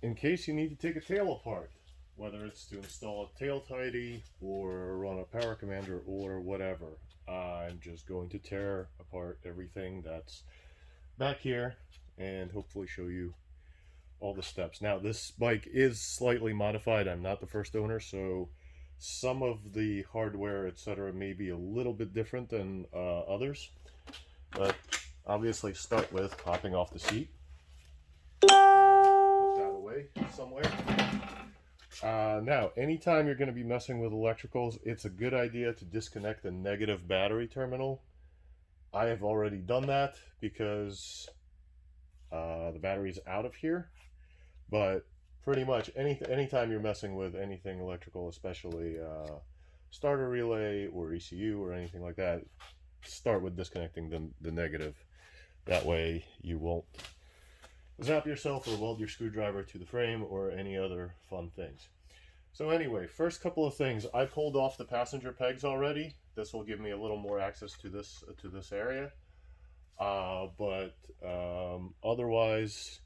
in case you need to take a tail apart, whether it's to install a tail tidy or run a power commander or whatever. I'm just going to tear apart everything that's back here and hopefully show you all the steps. Now, this bike is slightly modified. I'm not the first owner, so some of the hardware, etc., may be a little bit different than others. But obviously, start with popping off the seat. Put that away somewhere. Now, anytime you're going to be messing with electricals, it's a good idea to disconnect the negative battery terminal. I have already done that because the battery's out of here. But pretty much anytime you're messing with anything electrical, especially starter relay or ECU or anything like that, start with disconnecting the negative. That way you won't zap yourself or weld your screwdriver to the frame or any other fun things. So anyway, first couple of things. I pulled off the passenger pegs already. This will give me a little more access to this area. Otherwise,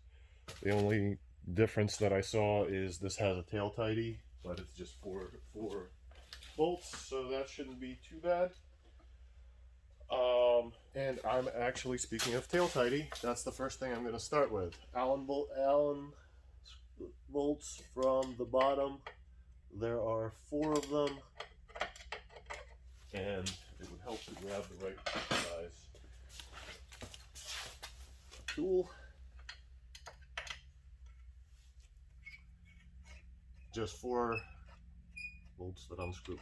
the only difference that I saw is this has a tail tidy, but it's just four bolts, so that shouldn't be too bad. And I'm actually, speaking of tail tidy, that's the first thing I'm going to start with. Allen bolts from the bottom. There are 4 of them, and it would help to grab the right size tool. Just 4 bolts that unscrew.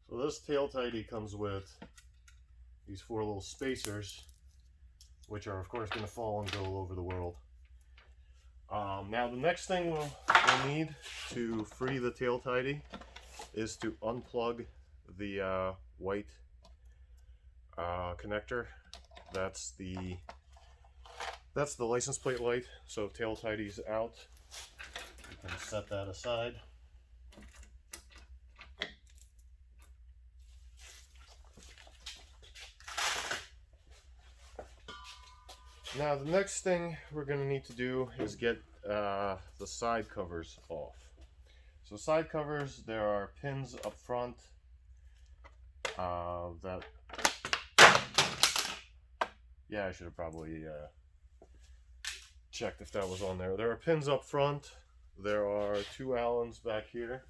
So this tail tidy comes with these 4 little spacers, which are of course going to fall and go all over the world. Now the next thing we'll need to free the tail tidy is to unplug the white connector. That's the license plate light. So tail tidy's out. You can set that aside. Now the next thing we're going to need to do is get the side covers off. So side covers, there are pins up front that, yeah, I should have probably checked if that was on there. There are pins up front, there are 2 Allens back here,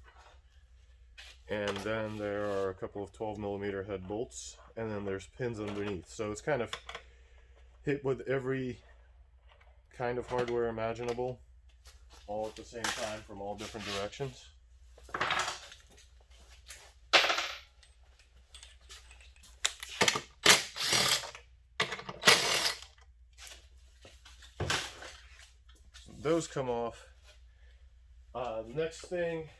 and then there are a couple of 12mm head bolts, and then there's pins underneath. So it's kind of hit with every kind of hardware imaginable, all at the same time from all different directions. So those come off. Next thing,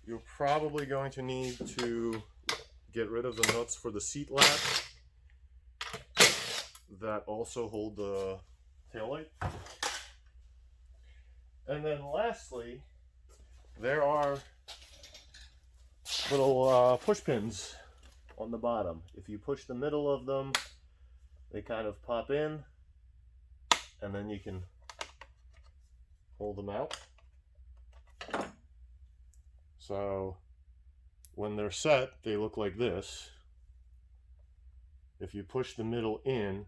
you're probably going to need to get rid of the nuts for the seat lap that also hold the taillight. And then lastly, there are little push pins on the bottom. If you push the middle of them, they kind of pop in, and then you can hold them out. So when they're set, they look like this. If you push the middle in,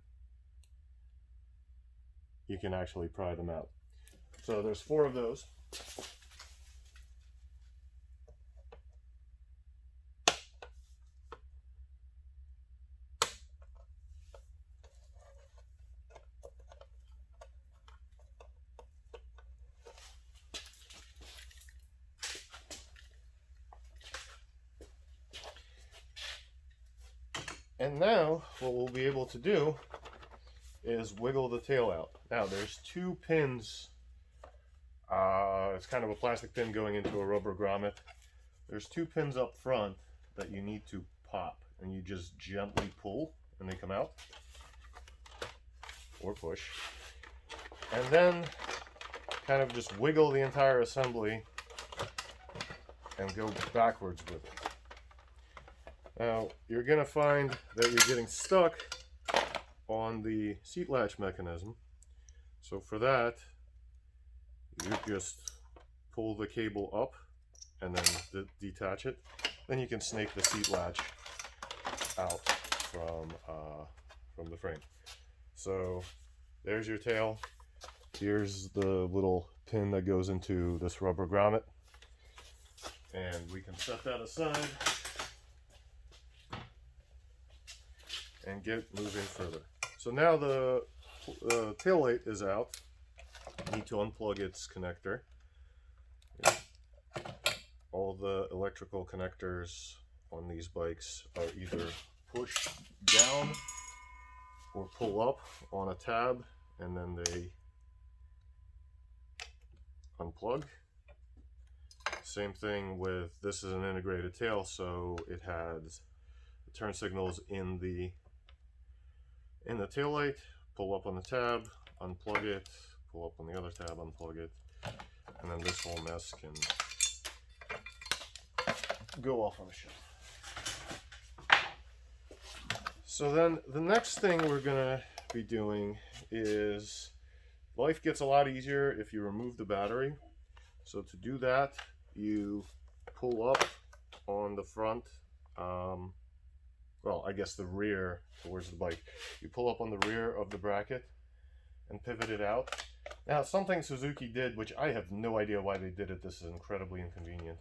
you can actually pry them out. So there's 4 of those. And now what we'll be able to do is wiggle the tail out. Now there's two pins. It's kind of a plastic pin going into a rubber grommet. There's two pins up front that you need to pop, and you just gently pull and they come out, or push, and then kind of just wiggle the entire assembly and go backwards with it. Now you're gonna find that you're getting stuck on the seat latch mechanism, so for that you just pull the cable up and then detach it. Then you can snake the seat latch out from the frame. So there's your tail. Here's the little pin that goes into this rubber grommet, and we can set that aside and get moving further. So now the tail light is out. You need to unplug its connector. All the electrical connectors on these bikes are either push down or pull up on a tab, and then they unplug. Same thing with, this is an integrated tail, so it has the turn signals in the tail light. Pull up on the tab, unplug it, pull up on the other tab, unplug it, and then this whole mess can go off on a shelf. So then the next thing we're gonna be doing is, life gets a lot easier if you remove the battery. So to do that, you pull up on the front, well, I guess the rear towards the bike. You pull up on the rear of the bracket and pivot it out. Now, something Suzuki did, which I have no idea why they did it, this is incredibly inconvenient.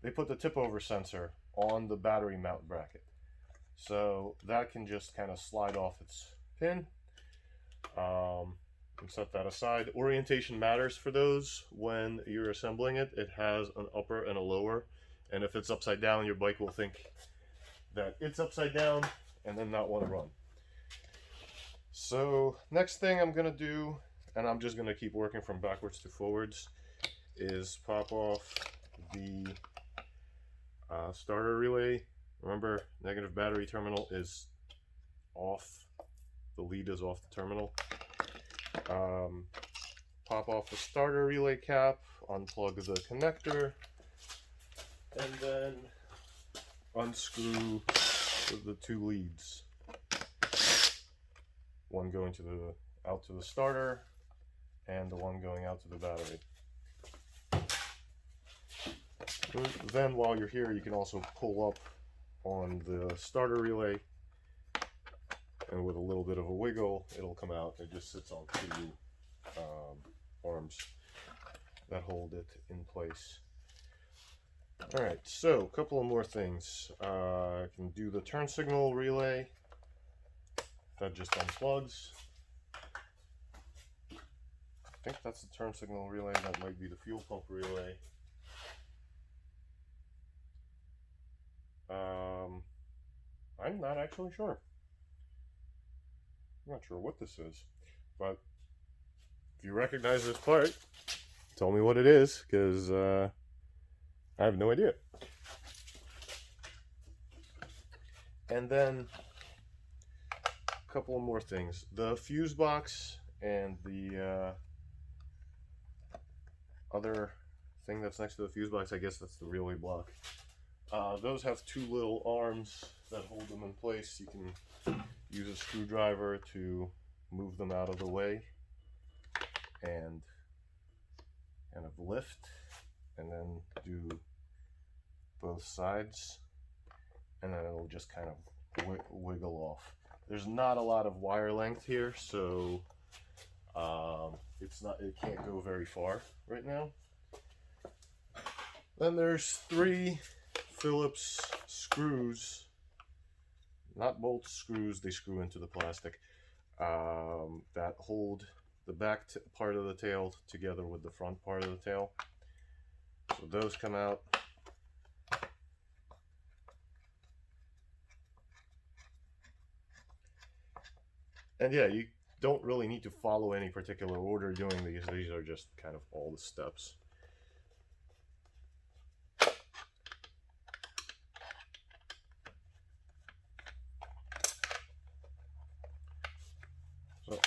They put the tip over sensor on the battery mount bracket. So that can just kind of slide off its pin. And set that aside. Orientation matters for those when you're assembling it. It has an upper and a lower, and if it's upside down, your bike will think that it's upside down and then not want to run. So next thing I'm gonna do, and I'm just gonna keep working from backwards to forwards, is pop off the starter relay. Remember, negative battery terminal is off. The lead is off the terminal. Pop off the starter relay cap, unplug the connector, and then unscrew the two leads. One going out to the starter, and the one going out to the battery. Then while you're here, you can also pull up on the starter relay, and with a little bit of a wiggle, it'll come out. It just sits on two arms that hold it in place. Alright, so a couple of more things. I can do the turn signal relay. That just unplugs. I think that's the turn signal relay. That might be the fuel pump relay. I'm not actually sure. I'm not sure what this is, but if you recognize this part, tell me what it is, because I have no idea. And then a couple of more things. The fuse box and the other thing that's next to the fuse box, I guess that's the relay block. Those have two little arms that hold them in place. You can use a screwdriver to move them out of the way and kind of lift, and then do both sides, and then it'll just kind of wiggle off. There's not a lot of wire length here, so it can't go very far right now. Then there's 3 Phillips screws, not bolt screws, they screw into the plastic, that hold the back part of the tail together with the front part of the tail. So those come out. And yeah, you don't really need to follow any particular order doing these. These are just kind of all the steps. So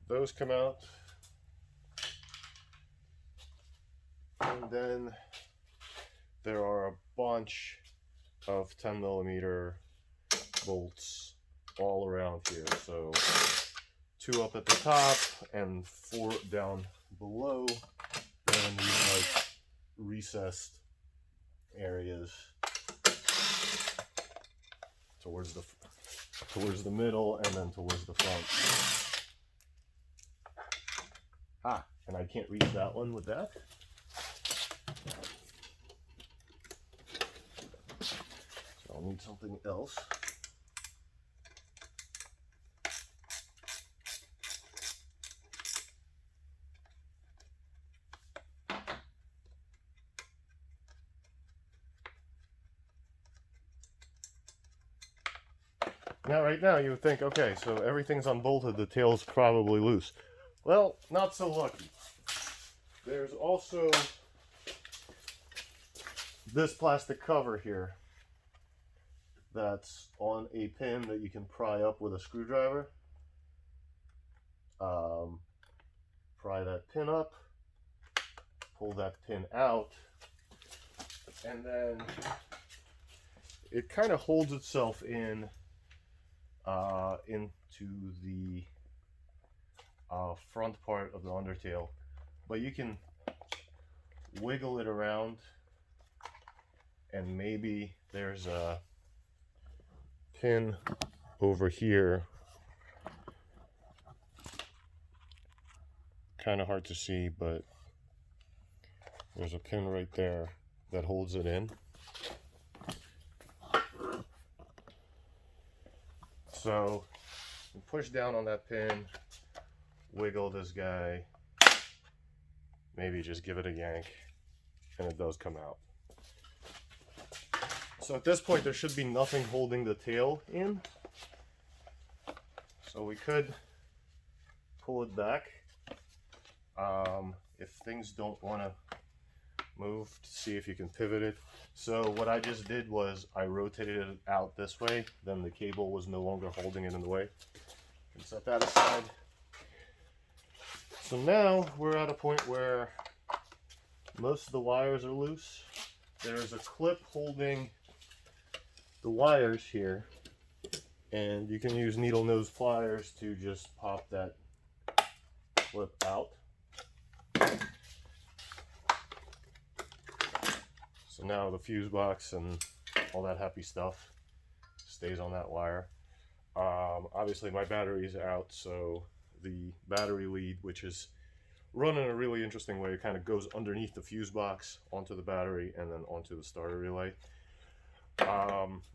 those come out. And then there are a bunch of 10mm bolts all around here. So 2 up at the top and 4 down below, and these like recessed areas towards the middle and then towards the front. Ah, and I can't reach that one with that. So I'll need something else. Now, right now, you would think, okay, so everything's unbolted, the tail's probably loose. Well, not so lucky. There's also this plastic cover here that's on a pin that you can pry up with a screwdriver. Pry that pin up, pull that pin out, and then it kind of holds itself into the front part of the undertail, but you can wiggle it around, and maybe there's a pin over here, kind of hard to see, but there's a pin right there that holds it in. So you push down on that pin, wiggle this guy, maybe just give it a yank, and it does come out. So at this point there should be nothing holding the tail in, so we could pull it back if things don't want to move, to see if you can pivot it. So what I just did was I rotated it out this way, then the cable was no longer holding it in the way. And set that aside. So now we're at a point where most of the wires are loose. There's a clip holding the wires here, and you can use needle nose pliers to just pop that clip out. So now the fuse box and all that happy stuff stays on that wire. Obviously my battery is out, so the battery lead, which is run in a really interesting way, it kind of goes underneath the fuse box onto the battery and then onto the starter relay.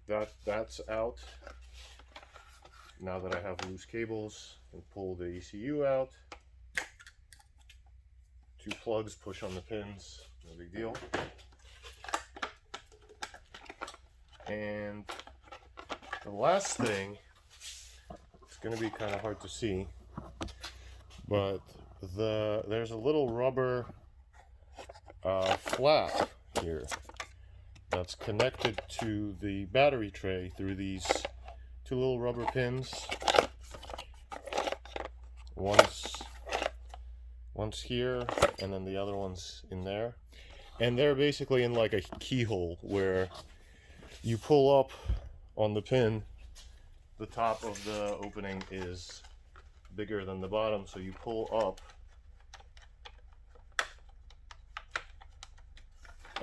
That's out. Now that I have loose cables, I can pull the ECU out. 2 plugs push on the pins, no big deal. And the last thing, it's going to be kind of hard to see, but there's a little rubber flap here that's connected to the battery tray through these 2 little rubber pins. One's here, and then the other one's in there. And they're basically in like a keyhole where you pull up on the pin, the top of the opening is bigger than the bottom, so you pull up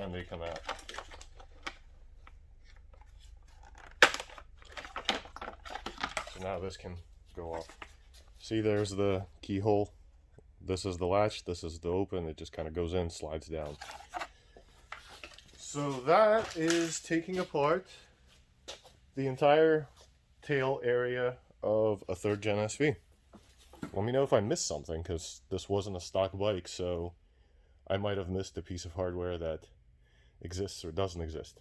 and they come out. So now this can go up. See, there's the keyhole. This is the latch, this is the open, it just kind of goes in, slides down. So that is taking apart the entire tail area of a 3rd gen SV. Let me know if I missed something, because this wasn't a stock bike, so I might have missed a piece of hardware that exists or doesn't exist.